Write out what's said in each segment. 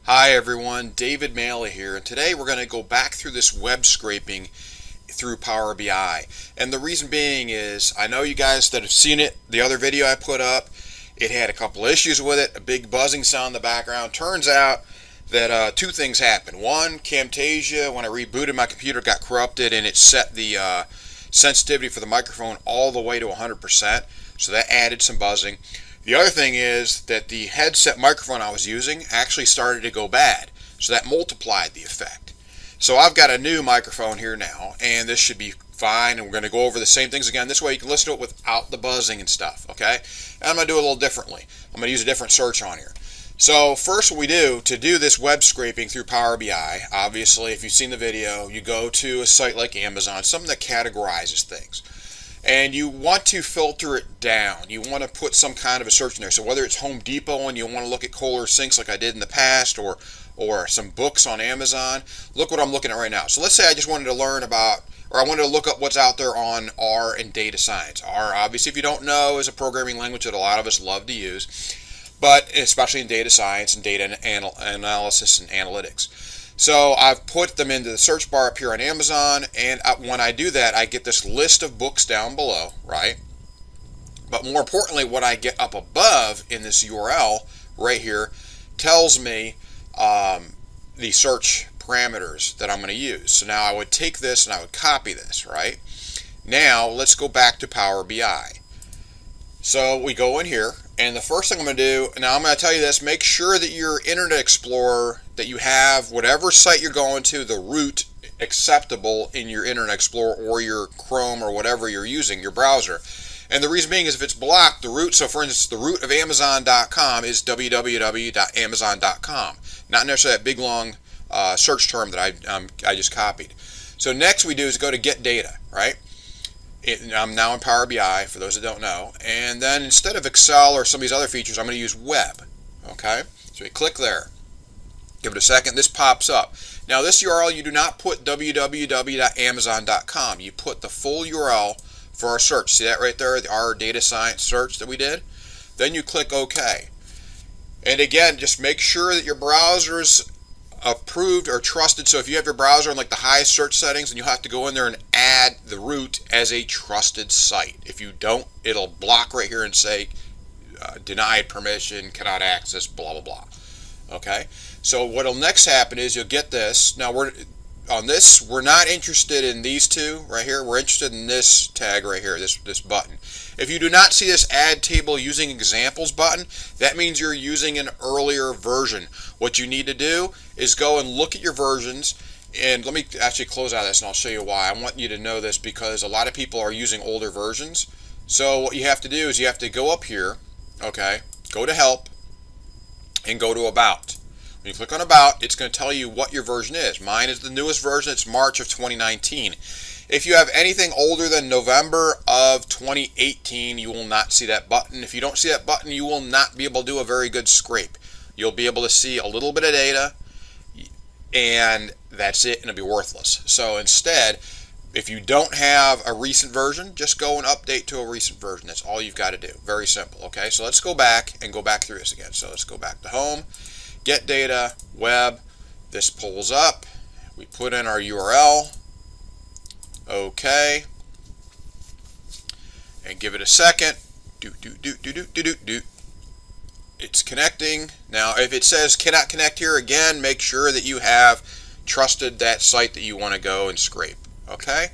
Hi everyone, David Mala here, and today we're going to go back through this web scraping through Power BI. And the reason being is, I know you guys that have seen it, the other video I put up, it had a couple issues with it, a big buzzing sound in the background. Turns out that two things happened. One, Camtasia, when I rebooted my computer, got corrupted and it set the sensitivity for the microphone all the way to 100%, so that added some buzzing. The other thing is that the headset microphone I was using actually started to go bad, so that multiplied the effect. So I've got a new microphone here now, and this should be fine, and we're going to go over the same things again. This way you can listen to it without the buzzing and stuff, okay? And I'm going to do it a little differently. I'm going to use a different search on here. So first what we do, to do this web scraping through Power BI, obviously if you've seen the video, you go to a site like Amazon, something that categorizes things. And you want to filter it down. You want to put some kind of a search in there. So whether it's Home Depot and you want to look at Kohler sinks like I did in the past, or some books on Amazon, look what I'm looking at right now. So let's say I just wanted to learn about, or I wanted to look up what's out there on R and data science. R, obviously, if you don't know, is a programming language that a lot of us love to use, but especially in data science and data analysis and analytics. So I've put them into the search bar up here on Amazon, and when I do that, I get this list of books down below, right? But more importantly, what I get up above in this URL right here tells me the search parameters that I'm going to use. So now I would take this and I would copy this, right? Now let's go back to Power BI. So we go in here, and the first thing I'm going to do, now I'm going to tell you this, make sure that your Internet Explorer, that you have whatever site you're going to, the root acceptable in your Internet Explorer or your Chrome or whatever you're using, your browser. And the reason being is if it's blocked, the root, so for instance, the root of Amazon.com is www.amazon.com, not necessarily that big long search term that I just copied. So next we do is go to Get Data, right? I'm now in Power BI, for those that don't know, and then instead of Excel or some of these other features, I'm going to use Web. Okay, so we click there, give it a second, this pops up. Now this URL, you do not put www.amazon.com, you put the full URL for our search. See that right there, our data science search that we did? Then you click OK. And again, just make sure that your browser's approved or trusted. So if you have your browser in like the highest search settings, then you'll have to go in there and add the root as a trusted site. If you don't, it'll block right here and say denied permission, cannot access, blah blah blah. Okay, so what'll next happen is you'll get this. Now we're not interested in these two right here. We're interested in this tag right here, this button. If you do not see this add table using examples button, that means you're using an earlier version. What you need to do is go and look at your versions, and let me actually close out of this and I'll show you why. I want you to know this because a lot of people are using older versions. So what you have to do is you have to go up here, okay, go to Help, and go to About. When you click on About, it's going to tell you what your version is. Mine is the newest version. It's March of 2019. If you have anything older than November of 2018, you will not see that button. If you don't see that button, you will not be able to do a very good scrape. You'll be able to see a little bit of data, and that's it, and it'll be worthless. So instead, if you don't have a recent version, just go and update to a recent version. That's all you've got to do. Very simple. Okay, so let's go back and go back through this again. So let's go back to Home, Get Data, Web. This pulls up. We put in our URL. Okay, and give it a second. It's connecting. Now if it says cannot connect here, again, make sure that you have trusted that site that you want to go and scrape. Okay,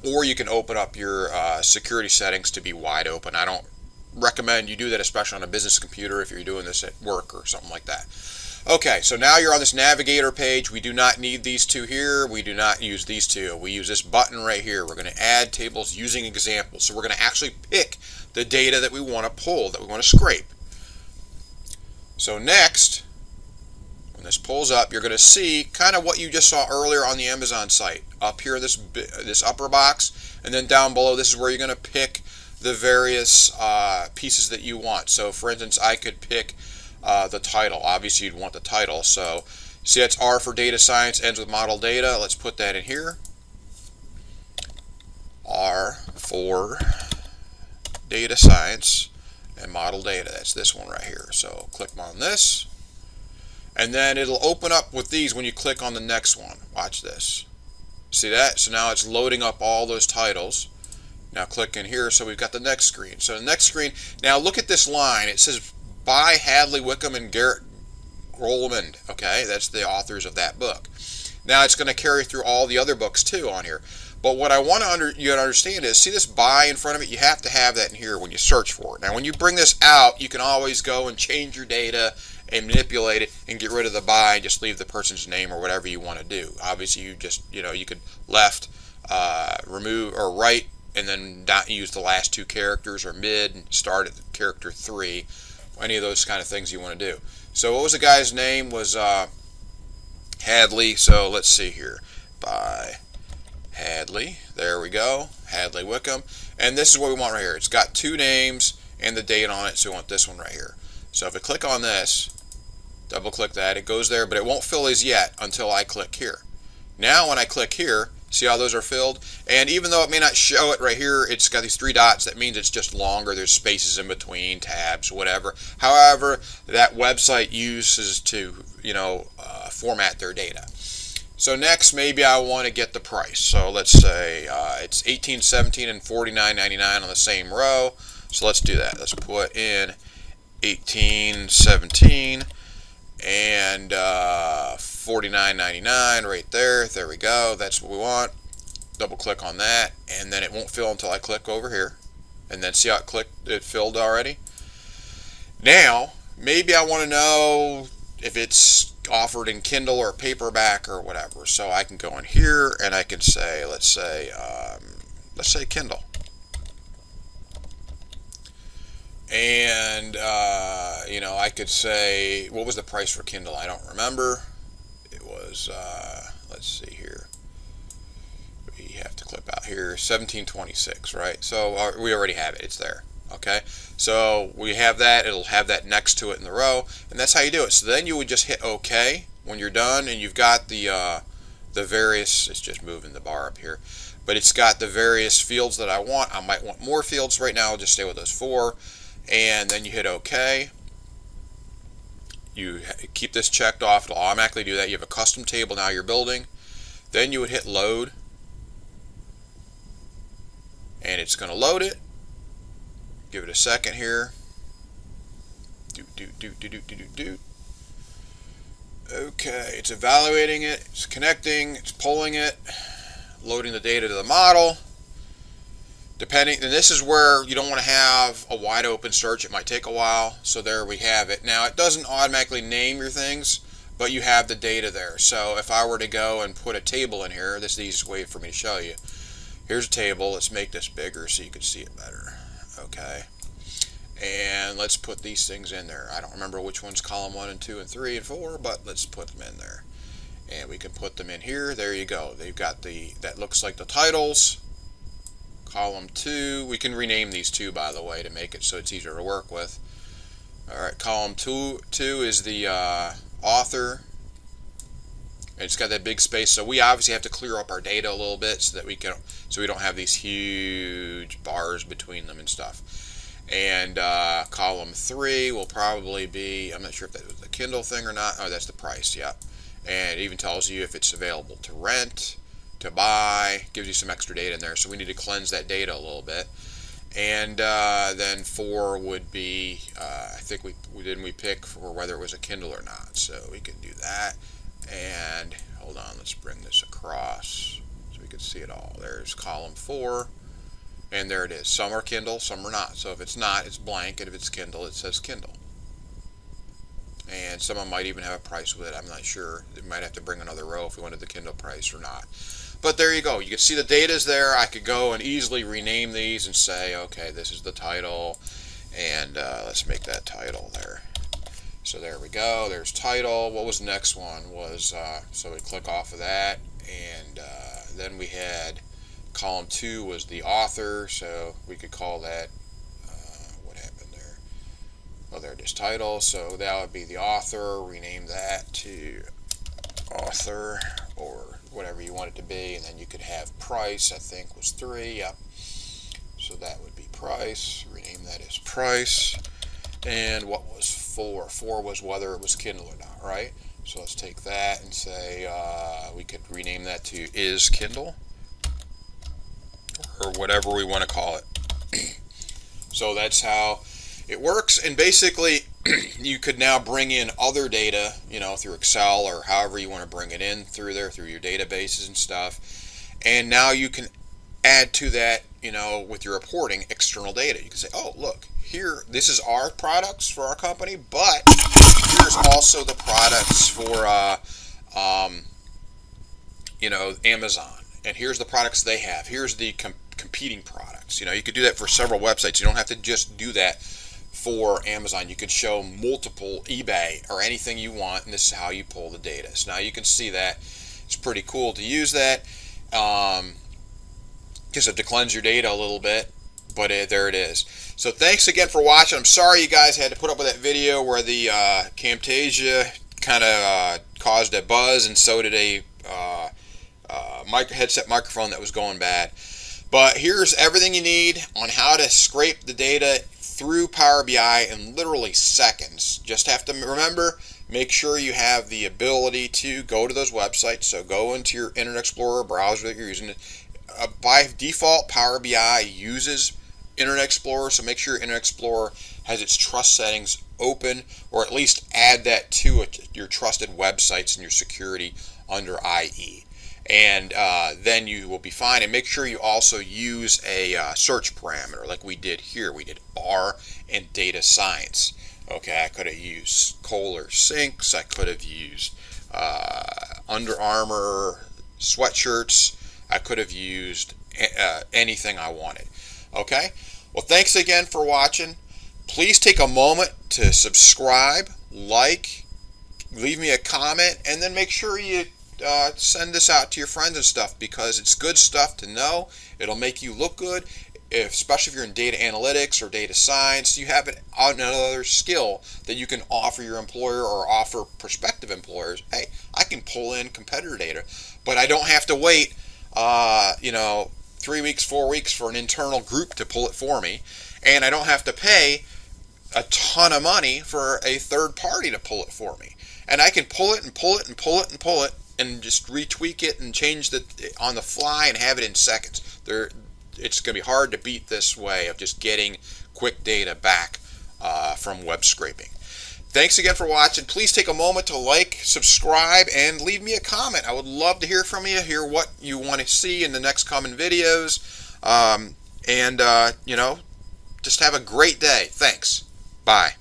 or you can open up your security settings to be wide open. I don't recommend you do that, especially on a business computer if you're doing this at work or something like that. Okay, so now you're on this navigator page. We do not need these two here. We do not use these two. We use this button right here. We're going to add tables using examples. So we're going to actually pick the data that we want to pull, that we want to scrape. So next, when this pulls up, you're going to see kind of what you just saw earlier on the Amazon site. Up here, this upper box, and then down below, this is where you're going to pick the various pieces that you want. So for instance, I could pick the title. Obviously you'd want the title. So see, that's R for data science, ends with model data. Let's put that in here. R for data science and model data. That's this one right here. So click on this. And then it'll open up with these when you click on the next one. Watch this. See that? So now it's loading up all those titles. Now click in here, so we've got the next screen. So the next screen, now look at this line. It says by Hadley Wickham and Garrett Grolemund. Okay, that's the authors of that book. Now it's going to carry through all the other books too on here. But what I want you to understand is, see this by in front of it? You have to have that in here when you search for it. Now when you bring this out, you can always go and change your data and manipulate it and get rid of the by and just leave the person's name or whatever you want to do. Obviously you just, you could left, remove, or right, and then not use the last two characters, or mid and start at character 3. Any of those kind of things you want to do. So what was the guy's name? Was Hadley. So let's see here. By Hadley. There we go. Hadley Wickham. And this is what we want right here. It's got 2 names and the date on it, so we want this one right here. So if I click on this, double click that, it goes there, but it won't fill as yet until I click here. Now when I click here, see how those are filled? And even though it may not show it right here, it's got these 3 dots. That means it's just longer. There's spaces in between, tabs, whatever. However, that website uses to, format their data. So next, maybe I want to get the price. So let's say it's $18, $17, and $49.99 on the same row. So let's do that. Let's put in $18, $17, and $49.99 right there. There we go. That's what we want. Double click on that, and then it won't fill until I click over here. And then see how it filled already? Now, maybe I want to know if it's offered in Kindle or paperback or whatever. So I can go in here and I can say, let's say Kindle. And I could say, what was the price for Kindle? I don't remember. It was let's see here. We have to clip out here, $17.26, right? So we already have it. It's there. Okay. So we have that. It'll have that next to it in the row, and that's how you do it. So then you would just hit OK when you're done, and you've got the various. It's just moving the bar up here, but it's got the various fields that I want. I might want more fields. Right now I'll just stay with those 4, and then you hit OK. You keep this checked off. It'll automatically do that. You have a custom table now you're building. Then you would hit load, and it's going to load it. Give it a second here. Okay, it's evaluating it, it's connecting, it's pulling it, loading the data to the model. And this is where you don't want to have a wide open search. It might take a while. So there we have it. Now it doesn't automatically name your things, but you have the data there. So if I were to go and put a table in here, this is the easiest way for me to show you. Here's a table. Let's make this bigger so you can see it better. Okay. And let's put these things in there. I don't remember which one's column 1 and 2 and 3 and 4, but let's put them in there. And we can put them in here. There you go. They've got that looks like the titles. Column 2, we can rename these too, by the way, to make it so it's easier to work with. Alright, column 2 is the author. And it's got that big space, so we obviously have to clear up our data a little bit so that we don't have these huge bars between them and stuff. And column 3 will probably be, I'm not sure if that was the Kindle thing or not. Oh, that's the price, yeah. And it even tells you if it's available to rent, to buy, gives you some extra data in there. So we need to cleanse that data a little bit. And then 4 would be, I think we pick for whether it was a Kindle or not. So we can do that. And hold on, let's bring this across so we can see it all. There's column 4. And there it is. Some are Kindle, some are not. So if it's not, it's blank. And if it's Kindle, it says Kindle. And some of them might even have a price with it. I'm not sure. They might have to bring another row if we wanted the Kindle price or not. But there you go. You can see the data's there. I could go and easily rename these and say, okay, this is the title. And let's make that title there. So there we go. There's title. What was the next one? So we click off of that. And then we had column 2 was the author. So we could call that, what happened there? Oh, there it is, title. So that would be the author. Rename that to author or whatever you want it to be. And then you could have price, I think was 3. Yep. So that would be price. Rename that as price. And what was 4? 4 was whether it was Kindle or not, right? So let's take that and say we could rename that to is Kindle or whatever we want to call it. So that's how it works. And basically, you could now bring in other data, through Excel or however you want to bring it in through there, through your databases and stuff. And now you can add to that, with your reporting, external data. You can say, oh, look, here, this is our products for our company, but here's also the products for, Amazon. And here's the products they have. Here's the competing products. You could do that for several websites. You don't have to just do that for Amazon. You could show multiple eBay or anything you want, and this is how you pull the data. So now you can see that. It's pretty cool to use that. Just have to cleanse your data a little bit, but there it is. So thanks again for watching. I'm sorry you guys had to put up with that video where the Camtasia kind of caused a buzz, and so did a headset microphone that was going bad. But here's everything you need on how to scrape the data through Power BI in literally seconds. Just have to remember, make sure you have the ability to go to those websites. So go into your Internet Explorer browser that you're using. By default, Power BI uses Internet Explorer, so make sure Internet Explorer has its trust settings open, or at least add that to your trusted websites and your security under IE. And then you will be fine. And make sure you also use a search parameter like we did here. We did R and data science. Okay, I could have used Kohler sinks. I could have used Under Armour sweatshirts. I could have used anything I wanted. Okay, well, thanks again for watching. Please take a moment to subscribe, like, leave me a comment, and then make sure you send this out to your friends and stuff, because it's good stuff to know. It'll make you look good, especially if you're in data analytics or data science. You have another skill that you can offer your employer or offer prospective employers. Hey, I can pull in competitor data, but I don't have to wait 3 weeks, 4 weeks for an internal group to pull it for me, and I don't have to pay a ton of money for a third party to pull it for me. And I can pull it and pull it and pull it and pull it and just retweak it and change it on the fly and have it in seconds. It's going to be hard to beat this way of just getting quick data back from web scraping. Thanks again for watching. Please take a moment to like, subscribe, and leave me a comment. I would love to hear from you, hear what you want to see in the next coming videos. Just have a great day. Thanks. Bye.